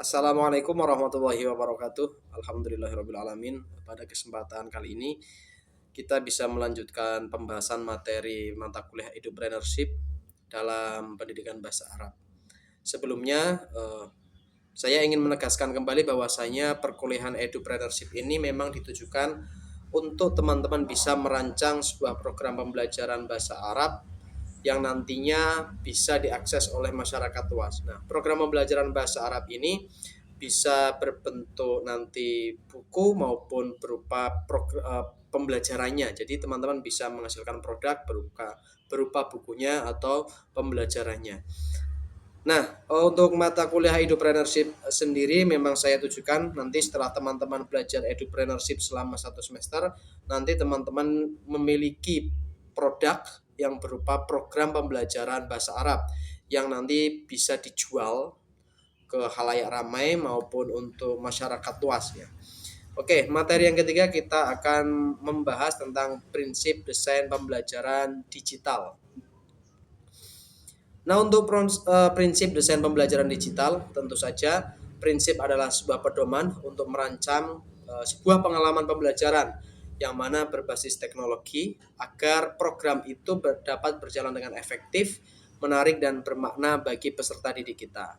Assalamualaikum warahmatullahi wabarakatuh. Alhamdulillahirabbil alamin. Pada kesempatan kali ini kita bisa melanjutkan pembahasan materi mata kuliah Edupreneurship dalam pendidikan bahasa Arab. Sebelumnya saya ingin menegaskan kembali bahwasanya perkuliahan Edupreneurship ini memang ditujukan untuk teman-teman bisa merancang sebuah program pembelajaran bahasa Arab yang nantinya bisa diakses oleh masyarakat luas. Nah, program pembelajaran bahasa Arab ini bisa berbentuk nanti buku maupun berupa pembelajarannya. Jadi teman-teman bisa menghasilkan produk berupa bukunya atau pembelajarannya. Nah, untuk mata kuliah Edupreneurship sendiri memang saya tujukan nanti setelah teman-teman belajar Edupreneurship selama 1 semester, nanti teman-teman memiliki produk yang berupa program pembelajaran bahasa Arab yang nanti bisa dijual ke khalayak ramai maupun untuk masyarakat luas ya. Oke, materi yang ketiga kita akan membahas tentang prinsip desain pembelajaran digital. Nah, untuk prinsip desain pembelajaran digital, tentu saja prinsip adalah sebuah pedoman untuk merancang sebuah pengalaman pembelajaran yang mana berbasis teknologi agar program itu dapat berjalan dengan efektif, menarik dan bermakna bagi peserta didik kita.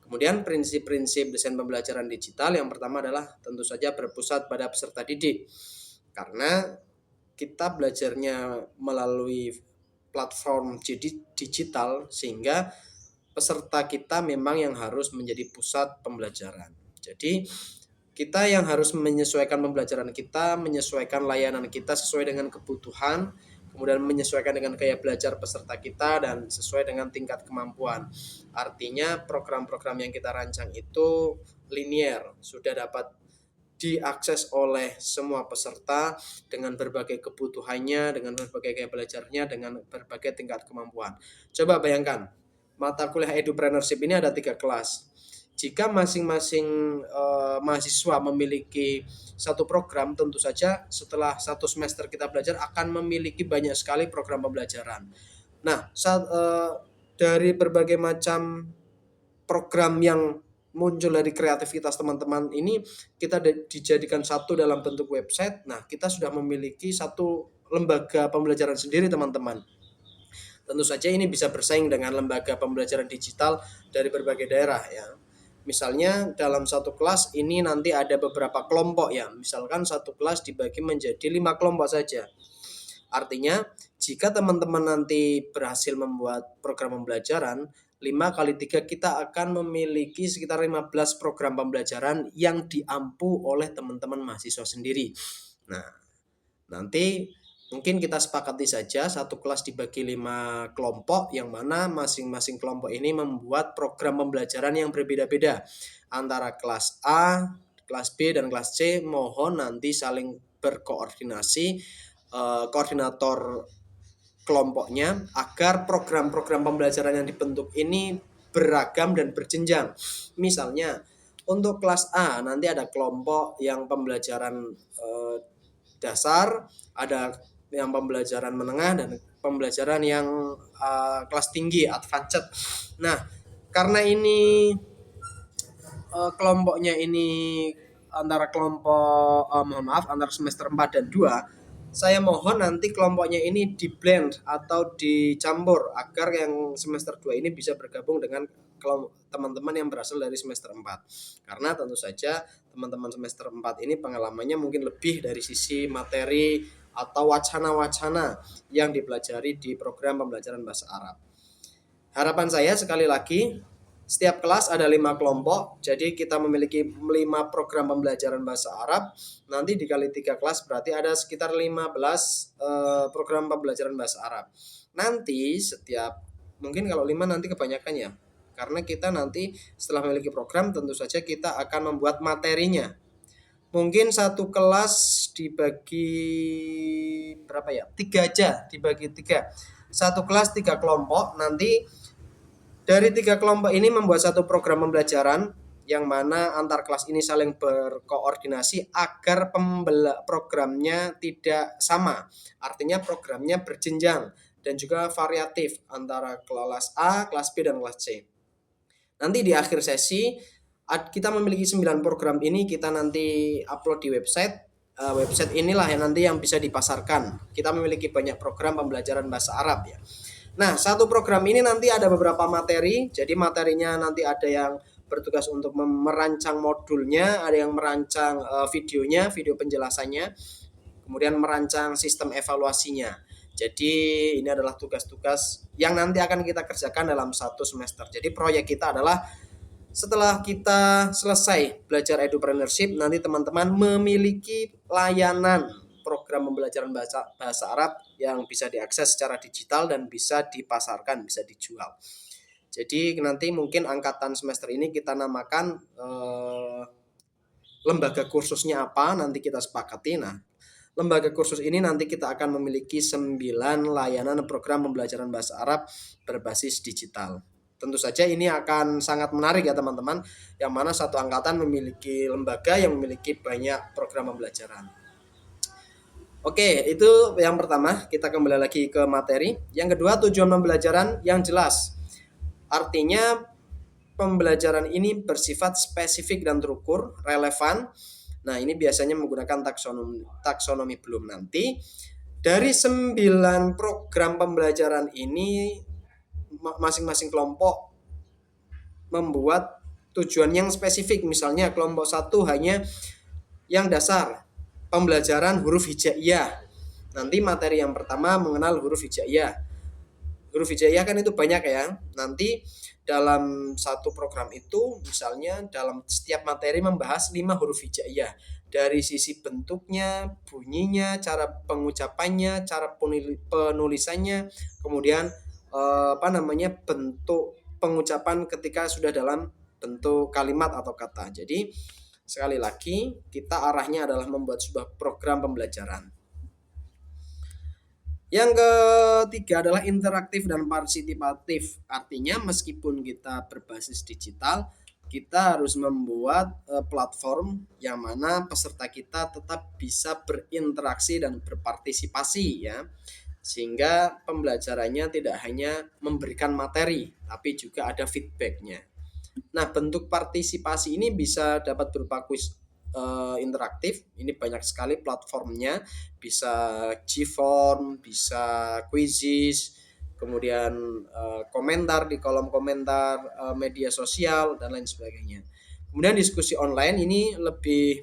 Kemudian prinsip-prinsip desain pembelajaran digital yang pertama adalah tentu saja berpusat pada peserta didik. Karena kita belajarnya melalui platform digital sehingga peserta kita memang yang harus menjadi pusat pembelajaran. Jadi kita yang harus menyesuaikan pembelajaran kita, menyesuaikan layanan kita sesuai dengan kebutuhan, kemudian menyesuaikan dengan gaya belajar peserta kita dan sesuai dengan tingkat kemampuan. Artinya program-program yang kita rancang itu linier, sudah dapat diakses oleh semua peserta dengan berbagai kebutuhannya, dengan berbagai gaya belajarnya, dengan berbagai tingkat kemampuan. Coba bayangkan, mata kuliah Edupreneurship ini ada 3 kelas. Jika masing-masing mahasiswa memiliki satu program, tentu saja setelah 1 semester kita belajar akan memiliki banyak sekali program pembelajaran. Nah, dari berbagai macam program yang muncul dari kreativitas teman-teman ini kita dijadikan satu dalam bentuk website. Nah, kita sudah memiliki satu lembaga pembelajaran sendiri teman-teman. Tentu saja ini bisa bersaing dengan lembaga pembelajaran digital dari berbagai daerah ya. Misalnya dalam satu kelas ini nanti ada beberapa kelompok ya. Misalkan satu kelas dibagi menjadi 5 kelompok saja. Artinya jika teman-teman nanti berhasil membuat program pembelajaran 5 kali 3 kita akan memiliki sekitar 15 program pembelajaran yang diampu oleh teman-teman mahasiswa sendiri. Nah, nanti mungkin kita sepakati saja satu kelas dibagi 5 kelompok yang mana masing-masing kelompok ini membuat program pembelajaran yang berbeda-beda. Antara kelas A, kelas B, dan kelas C mohon nanti saling berkoordinasi koordinator kelompoknya agar program-program pembelajaran yang dibentuk ini beragam dan berjenjang. Misalnya untuk kelas A nanti ada kelompok yang pembelajaran dasar, ada yang pembelajaran menengah dan pembelajaran yang kelas tinggi advanced. Nah, karena ini kelompoknya ini antara kelompok antara semester 4 dan 2, saya mohon nanti kelompoknya ini di blend atau dicampur agar yang semester 2 ini bisa bergabung dengan teman-teman yang berasal dari semester 4. Karena tentu saja teman-teman semester 4 ini pengalamannya mungkin lebih dari sisi materi atau wacana-wacana yang dipelajari di program pembelajaran bahasa Arab. Harapan saya sekali lagi setiap kelas ada 5 kelompok, jadi kita memiliki 5 program pembelajaran bahasa Arab. Nanti dikali 3 kelas berarti ada sekitar 15 program pembelajaran bahasa Arab. Nanti setiap, mungkin kalau 5 nanti kebanyakan ya, karena kita nanti setelah memiliki program tentu saja kita akan membuat materinya. Mungkin satu kelas dibagi berapa ya? 3 aja, dibagi 3. Satu kelas 3 kelompok, nanti dari 3 kelompok ini membuat satu program pembelajaran yang mana antar kelas ini saling berkoordinasi agar programnya tidak sama. Artinya programnya berjenjang dan juga variatif antara kelas A, kelas B, dan kelas C. Nanti di akhir sesi Kita memiliki 9 program ini, kita nanti upload di website. Website inilah yang nanti yang bisa dipasarkan. Kita memiliki banyak program pembelajaran bahasa Arab ya. Nah, satu program ini nanti ada beberapa materi. Jadi materinya nanti ada yang bertugas untuk merancang modulnya, ada yang merancang videonya, video penjelasannya, kemudian merancang sistem evaluasinya. Jadi ini adalah tugas-tugas yang nanti akan kita kerjakan dalam satu semester. Jadi proyek kita adalah setelah kita selesai belajar edupreneurship, nanti teman-teman memiliki layanan program pembelajaran bahasa Arab yang bisa diakses secara digital dan bisa dipasarkan, bisa dijual. Jadi nanti mungkin angkatan semester ini kita namakan lembaga kursusnya apa, nanti kita sepakati. Nah, lembaga kursus ini nanti kita akan memiliki 9 layanan program pembelajaran bahasa Arab berbasis digital. Tentu saja ini akan sangat menarik ya teman-teman, yang mana satu angkatan memiliki lembaga yang memiliki banyak program pembelajaran. Oke, itu yang pertama. Kita kembali lagi ke materi. Yang kedua, tujuan pembelajaran yang jelas. Artinya pembelajaran ini bersifat spesifik dan terukur, relevan. Nah, ini biasanya menggunakan taksonomi Bloom nanti. Dari 9 program pembelajaran ini, masing-masing kelompok membuat tujuan yang spesifik. Misalnya kelompok 1 hanya yang dasar, pembelajaran huruf hijaiyah. Nanti materi yang pertama mengenal huruf hijaiyah. Huruf hijaiyah kan itu banyak ya. Nanti dalam satu program itu misalnya dalam setiap materi membahas 5 huruf hijaiyah. Dari sisi bentuknya, bunyinya, cara pengucapannya, cara penulisannya, kemudian bentuk pengucapan ketika sudah dalam bentuk kalimat atau kata. Jadi sekali lagi kita arahnya adalah membuat sebuah program pembelajaran. Yang ketiga adalah interaktif dan partisipatif. Artinya meskipun kita berbasis digital, kita harus membuat platform yang mana peserta kita tetap bisa berinteraksi dan berpartisipasi ya. Sehingga pembelajarannya tidak hanya memberikan materi, tapi juga ada feedbacknya. Nah, bentuk partisipasi ini bisa dapat berupa kuis interaktif. Ini banyak sekali platformnya, bisa Gform, bisa Quizizz, kemudian komentar di kolom komentar media sosial dan lain sebagainya. Kemudian diskusi online ini lebih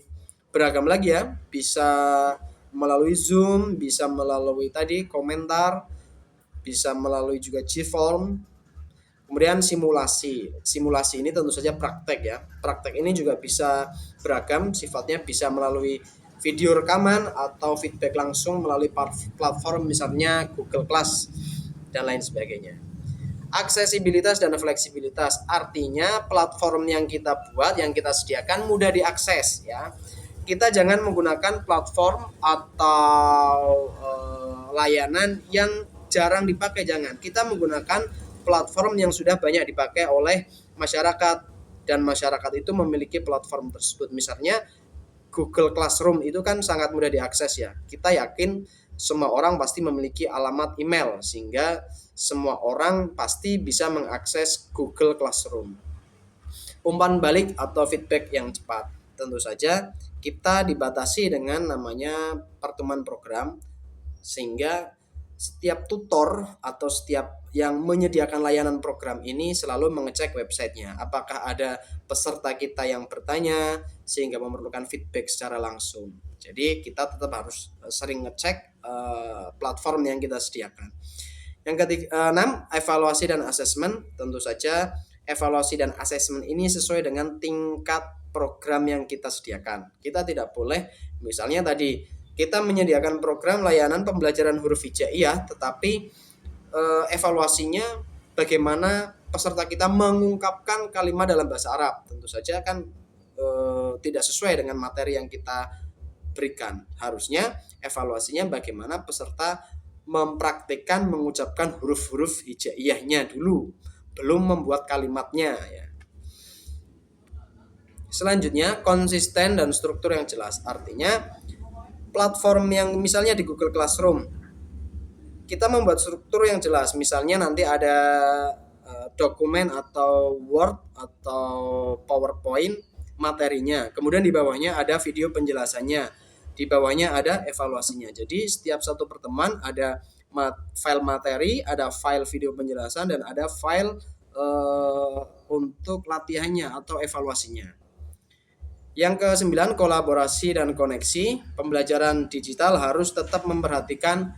beragam lagi ya, bisa melalui Zoom, bisa melalui tadi komentar, bisa melalui juga Gform. Kemudian simulasi. Simulasi ini tentu saja praktek ya. Praktek ini juga bisa beragam, sifatnya bisa melalui video rekaman atau feedback langsung melalui platform misalnya Google Class dan lain sebagainya. Aksesibilitas dan fleksibilitas, artinya platform yang kita buat, yang kita sediakan mudah diakses ya. Kita jangan menggunakan platform atau layanan yang jarang dipakai, jangan. Kita menggunakan platform yang sudah banyak dipakai oleh masyarakat dan masyarakat itu memiliki platform tersebut. Misalnya Google Classroom itu kan sangat mudah diakses ya. Kita yakin semua orang pasti memiliki alamat email sehingga semua orang pasti bisa mengakses Google Classroom. Umpan balik atau feedback yang cepat. Tentu saja kita dibatasi dengan namanya pertemuan program, sehingga setiap tutor atau setiap yang menyediakan layanan program ini selalu mengecek websitenya. Apakah ada peserta kita yang bertanya sehingga memerlukan feedback secara langsung. Jadi kita tetap harus sering ngecek platform yang kita sediakan. Yang ketiga, 6, evaluasi dan asesmen. Tentu saja evaluasi dan asesmen ini sesuai dengan tingkat program yang kita sediakan. Kita tidak boleh misalnya tadi kita menyediakan program layanan pembelajaran huruf hijaiyah, tetapi evaluasinya bagaimana peserta kita mengungkapkan kalimat dalam bahasa Arab. Tentu saja kan tidak sesuai dengan materi yang kita berikan. Harusnya evaluasinya bagaimana peserta mempraktikkan mengucapkan huruf-huruf hijaiyahnya dulu, belum membuat kalimatnya ya. Selanjutnya, konsisten dan struktur yang jelas. Artinya platform yang misalnya di Google Classroom, kita membuat struktur yang jelas. Misalnya nanti ada dokumen atau Word atau PowerPoint materinya. Kemudian di bawahnya ada video penjelasannya. Di bawahnya ada evaluasinya. Jadi setiap satu pertemuan ada file materi, ada file video penjelasan, dan ada file untuk latihannya atau evaluasinya. Yang ke-9, kolaborasi dan koneksi. Pembelajaran digital harus tetap memperhatikan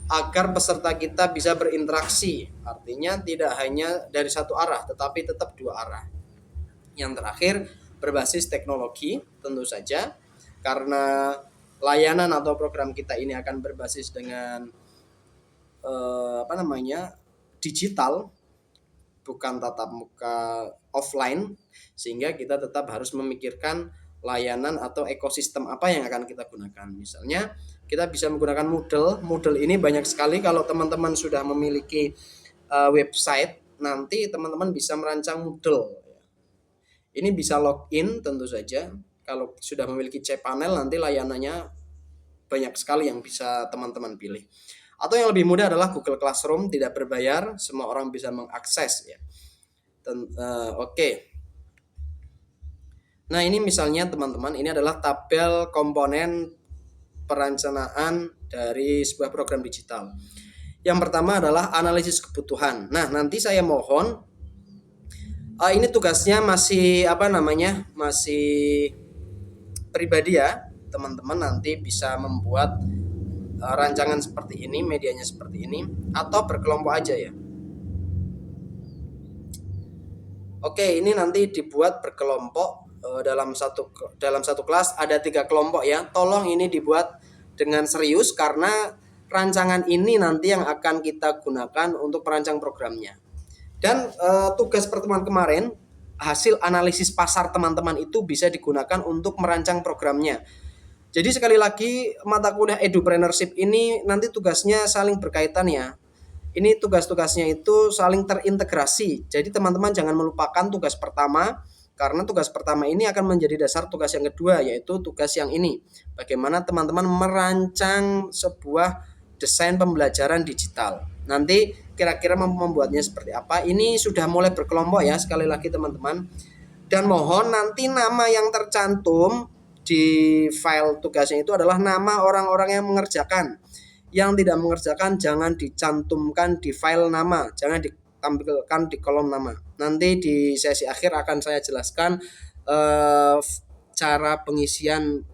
agar peserta kita bisa berinteraksi. Artinya tidak hanya dari satu arah, tetapi tetap dua arah. Yang terakhir, berbasis teknologi, tentu saja. Karena layanan atau program kita ini akan berbasis dengan digital, bukan tatap muka offline, sehingga kita tetap harus memikirkan layanan atau ekosistem apa yang akan kita gunakan. Misalnya kita bisa menggunakan Moodle ini banyak sekali. Kalau teman-teman sudah memiliki website, nanti teman-teman bisa merancang Moodle. Ini bisa login tentu saja. Kalau sudah memiliki cPanel, nanti layanannya banyak sekali yang bisa teman-teman pilih. Atau yang lebih mudah adalah Google Classroom, tidak berbayar, semua orang bisa mengakses ya. Oke. Nah, ini misalnya teman-teman, ini adalah tabel komponen perencanaan dari sebuah program digital. Yang pertama adalah analisis kebutuhan. Nah, nanti saya mohon ini tugasnya masih masih pribadi ya. Teman-teman nanti bisa membuat rancangan seperti ini, medianya seperti ini, atau berkelompok aja ya. Oke, ini nanti dibuat berkelompok. Dalam satu kelas ada 3 kelompok ya. Tolong ini dibuat dengan serius, karena rancangan ini nanti yang akan kita gunakan untuk merancang programnya. Dan tugas pertemuan kemarin, hasil analisis pasar teman-teman itu bisa digunakan untuk merancang programnya. Jadi sekali lagi, mata kuliah Edupreneurship ini nanti tugasnya saling berkaitan ya. Ini tugas-tugasnya itu saling terintegrasi. Jadi teman-teman jangan melupakan tugas pertama, karena tugas pertama ini akan menjadi dasar tugas yang kedua, yaitu tugas yang ini. Bagaimana teman-teman merancang sebuah desain pembelajaran digital. Nanti kira-kira membuatnya seperti apa. Ini sudah mulai berkelompok ya, sekali lagi teman-teman. Dan mohon nanti nama yang tercantum di file tugasnya itu adalah nama orang-orang yang mengerjakan. Yang tidak mengerjakan jangan dicantumkan di file nama, jangan tampilkan di kolom nama. Nanti di sesi akhir akan saya jelaskan cara pengisian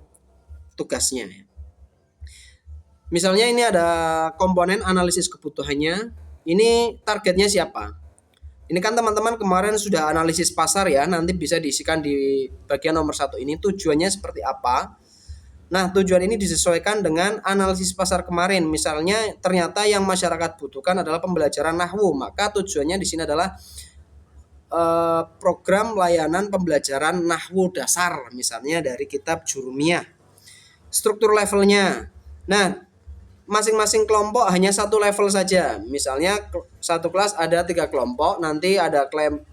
tugasnya. Misalnya ini ada komponen analisis kebutuhannya. Ini targetnya siapa? Ini kan teman-teman kemarin sudah analisis pasar ya. Nanti bisa diisikan di bagian nomor 1 ini. Tujuannya seperti apa? Nah, tujuan ini disesuaikan dengan analisis pasar kemarin. Misalnya ternyata yang masyarakat butuhkan adalah pembelajaran nahwu, maka tujuannya di sini adalah program layanan pembelajaran nahwu dasar, misalnya dari kitab Jurumiyah. Struktur levelnya. Nah, masing-masing kelompok hanya satu level saja. Misalnya satu kelas ada 3 kelompok, nanti ada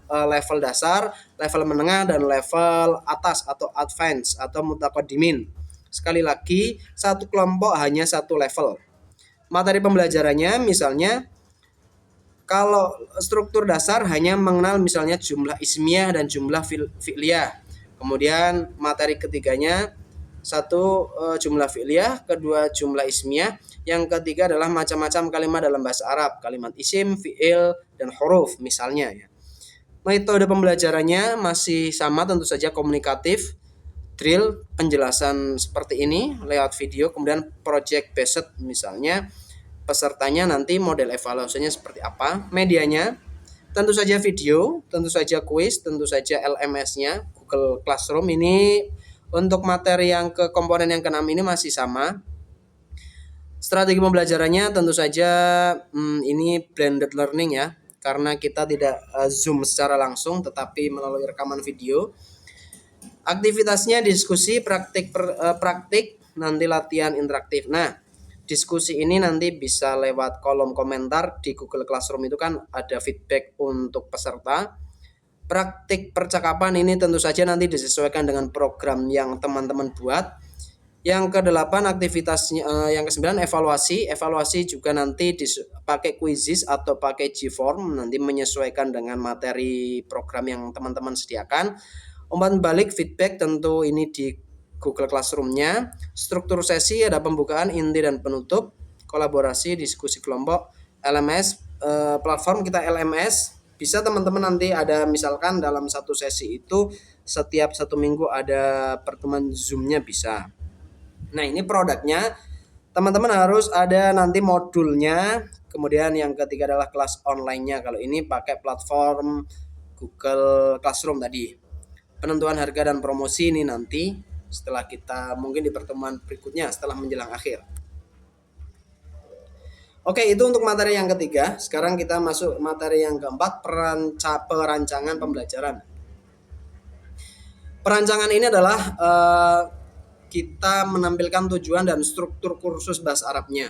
level dasar, level menengah, dan level atas atau advance atau mutaqaddimin. Sekali lagi, satu kelompok hanya satu level. Materi pembelajarannya misalnya, kalau struktur dasar hanya mengenal misalnya jumlah ismiyah dan jumlah fi'liyah. Kemudian materi ketiganya, satu jumlah fi'liyah, kedua jumlah ismiyah, yang ketiga adalah macam-macam kalimat dalam bahasa Arab, kalimat isim, fi'il, dan huruf misalnya ya. Metode pembelajarannya masih sama, tentu saja komunikatif, drill, penjelasan seperti ini lewat video, kemudian project based, misalnya pesertanya nanti model evaluasinya seperti apa, medianya tentu saja video, tentu saja kuis, tentu saja LMS-nya Google Classroom. Ini untuk materi yang ke komponen yang ke-6 ini masih sama. Strategi pembelajarannya tentu saja ini blended learning ya, karena kita tidak Zoom secara langsung tetapi melalui rekaman video. Aktivitasnya diskusi, praktik, nanti latihan interaktif. Nah, diskusi ini nanti bisa lewat kolom komentar di Google Classroom, itu kan ada feedback untuk peserta. Praktik percakapan ini tentu saja nanti disesuaikan dengan program yang teman-teman buat. Yang kedelapan aktivitasnya, yang kesembilan evaluasi. Evaluasi juga nanti pakai quizzes atau pakai G-form, nanti menyesuaikan dengan materi program yang teman-teman sediakan. Umpan balik feedback tentu ini di Google Classroom-nya. Struktur sesi ada pembukaan, inti dan penutup, kolaborasi, diskusi kelompok, LMS, platform kita LMS. Bisa teman-teman nanti ada misalkan dalam satu sesi itu setiap 1 minggu ada pertemuan Zoom-nya bisa. Nah, ini produknya teman-teman harus ada nanti modulnya. Kemudian yang ketiga adalah kelas online-nya. Kalau ini pakai platform Google Classroom tadi. Penentuan harga dan promosi ini nanti setelah kita mungkin di pertemuan berikutnya setelah menjelang akhir. Oke, itu untuk materi yang ketiga. Sekarang kita masuk materi yang keempat, perancangan pembelajaran. Perancangan ini adalah kita menampilkan tujuan dan struktur kursus bahasa Arabnya.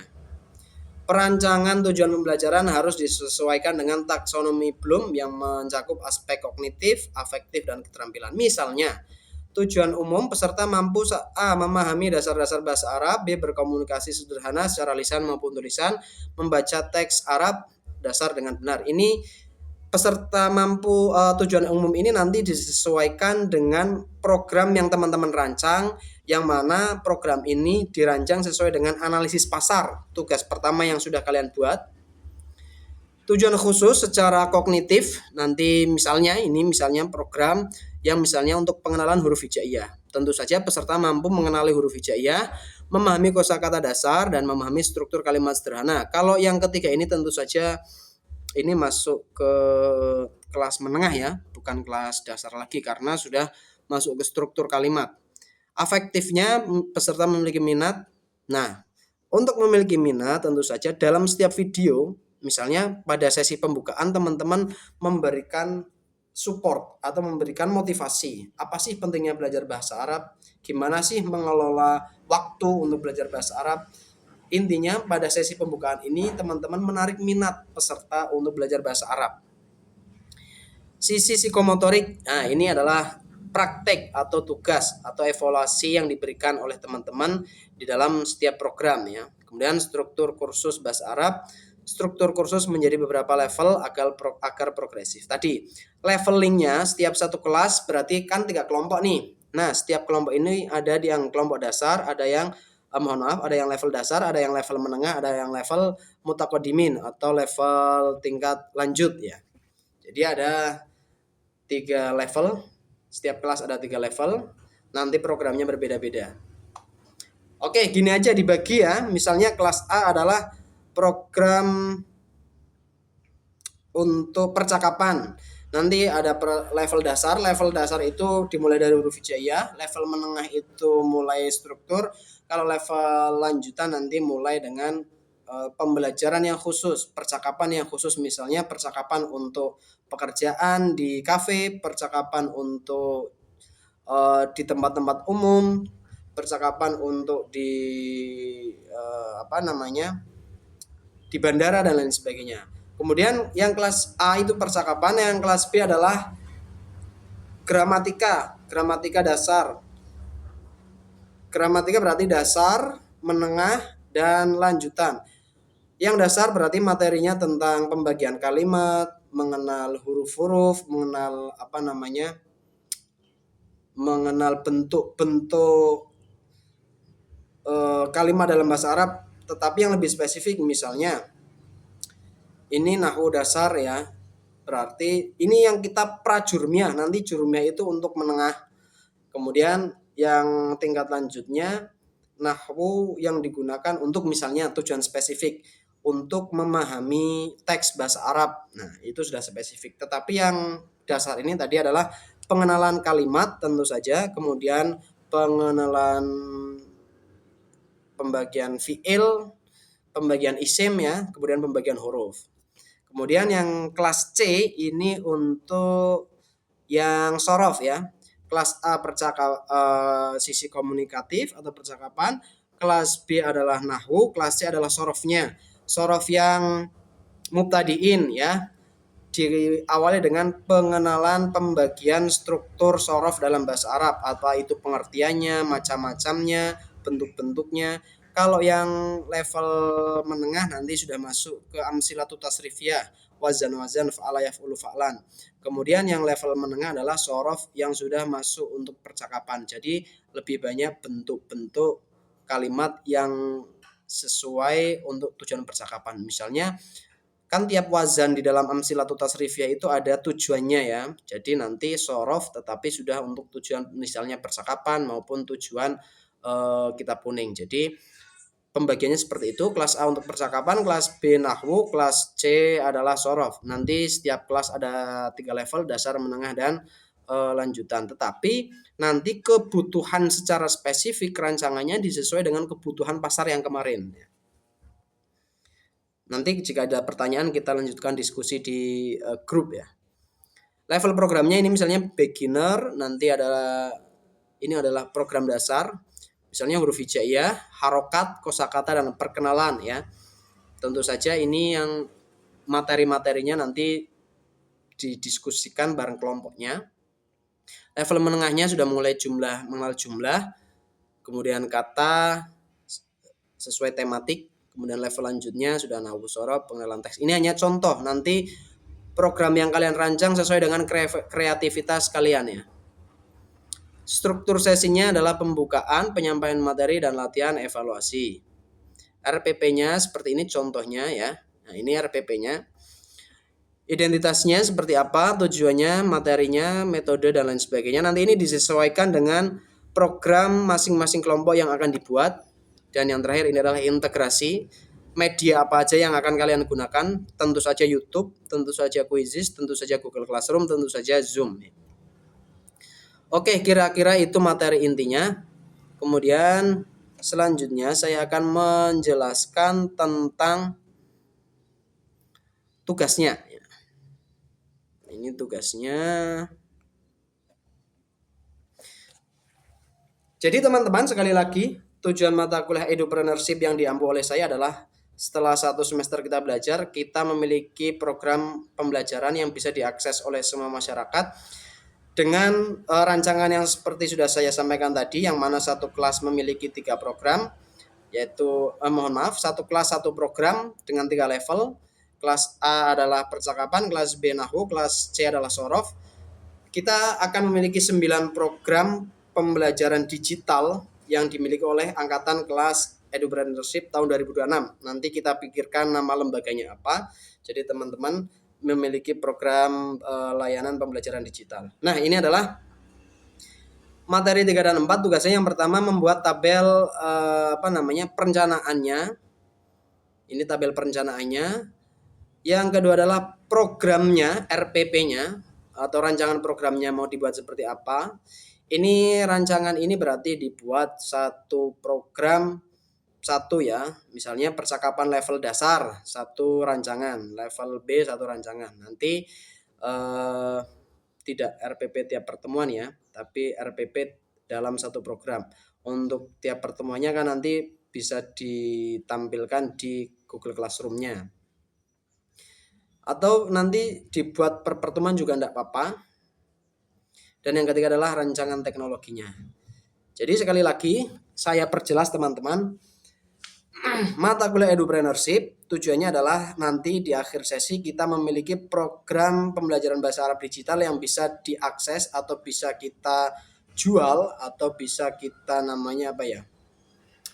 Perancangan tujuan pembelajaran harus disesuaikan dengan taksonomi Bloom yang mencakup aspek kognitif, afektif, dan keterampilan. Misalnya, tujuan umum peserta mampu A. memahami dasar-dasar bahasa Arab, B. berkomunikasi sederhana secara lisan maupun tulisan, membaca teks Arab dasar dengan benar. Ini peserta mampu tujuan umum ini nanti disesuaikan dengan program yang teman-teman rancang, yang mana program ini dirancang sesuai dengan analisis pasar, tugas pertama yang sudah kalian buat. Tujuan khusus secara kognitif, nanti misalnya program yang misalnya untuk pengenalan huruf hijaiyah. Tentu saja peserta mampu mengenali huruf hijaiyah, memahami kosakata dasar, dan memahami struktur kalimat sederhana. Kalau yang ketiga ini tentu saja ini masuk ke kelas menengah ya, bukan kelas dasar lagi karena sudah masuk ke struktur kalimat. Afektifnya peserta memiliki minat. Nah, untuk memiliki minat tentu saja dalam setiap video, misalnya pada sesi pembukaan teman-teman memberikan support atau memberikan motivasi. Apa sih pentingnya belajar bahasa Arab? Gimana sih mengelola waktu untuk belajar bahasa Arab? Intinya pada sesi pembukaan ini teman-teman menarik minat peserta untuk belajar bahasa Arab. Sisi psikomotorik, nah ini adalah praktek atau tugas atau evaluasi yang diberikan oleh teman-teman di dalam setiap program ya. Kemudian struktur kursus bahasa Arab, struktur kursus menjadi beberapa level agar progresif. Tadi levelingnya setiap satu kelas berarti kan 3 kelompok nih. Nah, setiap kelompok ini ada yang kelompok dasar, ada yang ada yang level dasar, ada yang level menengah, ada yang level mutakodimin atau level tingkat lanjut ya. Jadi ada 3 level, setiap kelas ada 3 level, nanti programnya berbeda-beda. Oke, gini aja dibagi ya, misalnya kelas A adalah program untuk percakapan. Nanti ada level dasar itu dimulai dari huruf hijaiyah, level menengah itu mulai struktur, kalau level lanjutan nanti mulai dengan pembelajaran yang khusus, percakapan yang khusus, misalnya percakapan untuk pekerjaan di kafe, percakapan untuk di tempat-tempat umum, percakapan untuk di di bandara dan lain sebagainya. Kemudian yang kelas A itu percakapan, yang kelas B adalah gramatika dasar. Gramatika berarti dasar, menengah, dan lanjutan. Yang dasar berarti materinya tentang pembagian kalimat, mengenal huruf-huruf, mengenal bentuk-bentuk kalimat dalam bahasa Arab, tetapi yang lebih spesifik misalnya ini nahwu dasar ya. Berarti ini yang kita prajurmiah, nanti jurmiah itu untuk menengah. Kemudian yang tingkat lanjutnya nahwu yang digunakan untuk misalnya tujuan spesifik untuk memahami teks bahasa Arab. Nah, itu sudah spesifik. Tetapi yang dasar ini tadi adalah pengenalan kalimat tentu saja, kemudian pengenalan pembagian fiil, pembagian isim ya, kemudian pembagian huruf. Kemudian yang kelas C ini untuk yang sorof ya. Kelas A sisi komunikatif atau percakapan, kelas B adalah nahwu, kelas C adalah sorofnya. Sorof yang mubtadiin ya, diawali dengan pengenalan pembagian struktur sorof dalam bahasa Arab, apa itu pengertiannya, macam-macamnya, bentuk-bentuknya. Kalau yang level menengah nanti sudah masuk ke amsilatu tasrifiyah, wazan, fa'ala yaf'ulu fa'lan. Kemudian yang level menengah adalah sorof yang sudah masuk untuk percakapan. Jadi lebih banyak bentuk-bentuk kalimat yang sesuai untuk tujuan percakapan. Misalnya kan tiap wazan di dalam amsilatu tasrifiyah itu ada tujuannya ya. Jadi nanti sorof tetapi sudah untuk tujuan misalnya percakapan maupun tujuan kitab kuning. Jadi pembagiannya seperti itu. Kelas A untuk percakapan, kelas B nahwu, kelas C adalah sorof. Nanti setiap kelas ada 3 level, dasar, menengah, dan lanjutan. Tetapi nanti kebutuhan secara spesifik rancangannya disesuaikan dengan kebutuhan pasar yang kemarin. Nanti jika ada pertanyaan kita lanjutkan diskusi di grup ya. Level programnya ini misalnya beginner, nanti ini adalah program dasar. Misalnya huruf hijaiyah, harokat, kosakata, dan perkenalan ya. Tentu saja ini yang materi-materinya nanti didiskusikan bareng kelompoknya. Level menengahnya sudah mulai mengenal jumlah, kemudian kata sesuai tematik. Kemudian level lanjutnya sudah nahwu sorof, pengenalan teks. Ini hanya contoh, nanti program yang kalian rancang sesuai dengan kreativitas kalian ya. Struktur sesinya adalah pembukaan, penyampaian materi, dan latihan evaluasi. RPP-nya seperti ini contohnya ya. Nah, ini RPP-nya. Identitasnya seperti apa, tujuannya, materinya, metode, dan lain sebagainya. Nanti ini disesuaikan dengan program masing-masing kelompok yang akan dibuat. Dan yang terakhir ini adalah integrasi. Media apa aja yang akan kalian gunakan? Tentu saja YouTube, tentu saja Quizizz, tentu saja Google Classroom, tentu saja Zoom. Oke, kira-kira itu materi intinya. Kemudian selanjutnya saya akan menjelaskan tentang tugasnya. Ini tugasnya. Jadi teman-teman, sekali lagi, tujuan mata kuliah Edupreneurship yang diampu oleh saya adalah setelah 1 semester kita belajar, kita memiliki program pembelajaran yang bisa diakses oleh semua masyarakat dengan rancangan yang seperti sudah saya sampaikan tadi, yang mana satu kelas memiliki 3 program, yaitu satu kelas 1 program dengan 3 level. Kelas A adalah percakapan, kelas B nahwu, kelas C adalah sorof. Kita akan memiliki 9 program pembelajaran digital yang dimiliki oleh angkatan kelas Edupreneurship tahun 2026. Nanti kita pikirkan nama lembaganya apa. Jadi teman-teman memiliki program layanan pembelajaran digital. Nah, ini adalah materi 3 dan 4. Tugasnya yang pertama membuat tabel perencanaannya. Ini tabel perencanaannya. Yang kedua adalah programnya, RPP-nya atau rancangan programnya mau dibuat seperti apa. Ini rancangan ini berarti dibuat satu program satu ya. Misalnya percakapan level dasar satu rancangan, level B satu rancangan. Nanti tidak RPP tiap pertemuan ya, tapi RPP dalam satu program. Untuk tiap pertemuannya kan nanti bisa ditampilkan di Google Classroom-nya. Atau nanti dibuat per pertemuan juga enggak apa-apa. Dan yang ketiga adalah rancangan teknologinya. Jadi sekali lagi saya perjelas teman-teman, mata kuliah Edupreneurship tujuannya adalah nanti di akhir sesi kita memiliki program pembelajaran bahasa Arab digital yang bisa diakses atau bisa kita jual atau bisa kita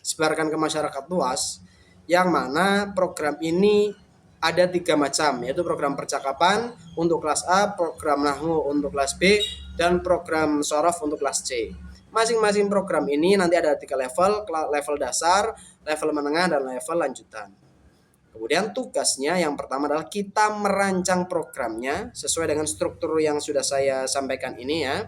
sebarkan ke masyarakat luas, yang mana program ini ada 3 macam, yaitu program percakapan untuk kelas A, program nahwu untuk kelas B, dan program sorof untuk kelas C. Masing-masing program ini nanti ada 3 level dasar, level menengah, dan level lanjutan. Kemudian tugasnya yang pertama adalah kita merancang programnya sesuai dengan struktur yang sudah saya sampaikan ini ya.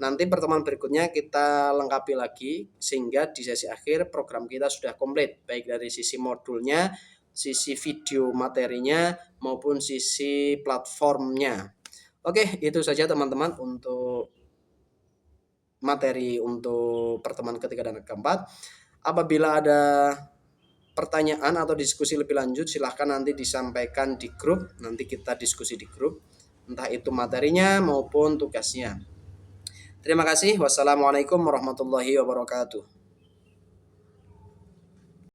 Nanti pertemuan berikutnya kita lengkapi lagi sehingga di sesi akhir program kita sudah komplit, baik dari sisi modulnya, sisi video materinya, maupun sisi platformnya. Oke, itu saja teman-teman untuk materi untuk pertemuan ketiga dan keempat. Apabila ada pertanyaan atau diskusi lebih lanjut, silahkan nanti disampaikan di grup. Nanti kita diskusi di grup, entah itu materinya maupun tugasnya. Terima kasih. Wassalamualaikum warahmatullahi wabarakatuh.